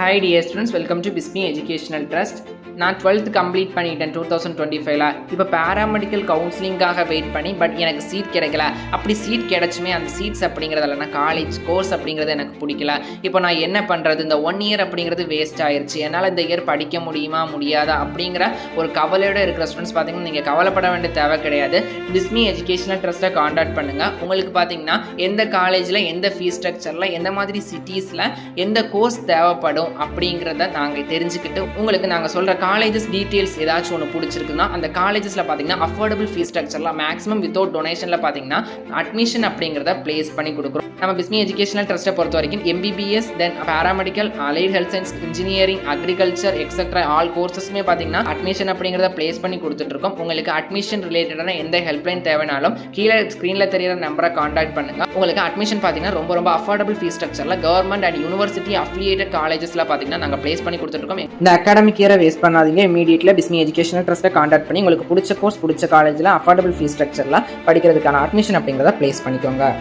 Hi dear students, welcome to BISME Educational Trust. நான் 12th complete பண்ணிட்டேன் 2025ல. இப்போ paramedical கவுன்சிலிங்காக wait பண்ணி பட் எனக்கு சீட் கிடைக்கல. அப்படி சீட் கிடைச்சுமே அந்த சீட்ஸ் அப்படிங்கிறதுல நான் காலேஜ் கோர்ஸ் அப்படிங்கிறது எனக்கு பிடிக்கல. இப்போ நான் என்ன பண்ணுறது? இந்த 1 இயர் அப்படிங்கிறது வேஸ்ட் ஆயிடுச்சு. என்னால் இந்த இயர் படிக்க முடியுமா முடியாதா அப்படிங்கிற ஒரு கவலையோடு இருக்கிற ஸ்டூடெண்ட்ஸ் பார்த்தீங்கன்னா நீங்கள் கவலைப்பட வேண்டிய தேவை கிடையாது. BISME எஜுகேஷனல் ட்ரஸ்ட்டை காண்டாக்ட் பண்ணுங்கள். உங்களுக்கு பார்த்தீங்கன்னா எந்த காலேஜில் எந்த ஃபீஸ் ஸ்ட்ரக்சரில் எந்த மாதிரி சிட்டிஸில் எந்த கோர்ஸ் தேவைப்படும் அப்படிங்கிறத நாங்கள் தெரிஞ்சுக்கிட்டு உங்களுக்கு நாங்கள் சொல்கிற காலேஜஸ் டீட்டெயில்ஸ் ஏதாச்சும் ஒன்று பிடிச்சிருக்குன்னா அந்த காலேஜஸில் பார்த்தீங்கன்னா அஃபோர்டபுள் ஃபீஸ் ஸ்ட்ரக்சரில் மேக்ஸிமம் வித்தவுட் டொனேஷனில் பார்த்தீங்கன்னா அட்மிஷன் அப்படிங்கிறத பிளேஸ் பண்ணி கொடுக்குறோம். நம்ம BISME எஜுகேஷனல் ட்ரஸ்ட்டை பொறுத்த வரைக்கும் MBBS தென் paramedical allied health science engineering agriculture etcetera all கோர்சஸுமே பார்த்தீங்கன்னா அட்மிஷன் அப்படிங்கிறத பிளேஸ் பண்ணி கொடுத்துட்ருக்கோம். உங்களுக்கு அட்மிஷன் ரிலேட்டடான எந்த ஹெல்ப்லைன் தேவைனாலும் கீழே ஸ்க்ரீனில் தெரியிற நம்பரை காண்டாக்ட் பண்ணுங்கள். உங்களுக்கு அட்மிஷன் பார்த்தீங்கன்னா ரொம்ப அஃபோர்டபுள் ஃபீஸ் ஸ்ட்ரக்சரில் கவர்மெண்ட் அண்ட் யூனிவர்சிட்டி அஃபிலியேட்டட் காலேஜஸில் பார்த்தீங்கன்னா நாங்கள் பிளேஸ் பண்ணி கொடுத்துட்ருக்கோம். இந்த அகாடமிக் இயரை வேஸ்ட் பண்ணாதீங்க. இமீடியட்ல BISME எஜுகேஷனல் ட்ரஸ்ட்டை காண்டாக்ட் பண்ணி உங்களுக்கு பிடிச்ச கோர்ஸ் பிடிச்ச காலேஜில் அஃபோர்டபுள் ஃபீஸ் ஸ்ட்ரக்சரில் படிக்கிறதுக்கான அட்மிஷன் அப்படிங்கிறத பிளேஸ் பண்ணிக்கோங்க.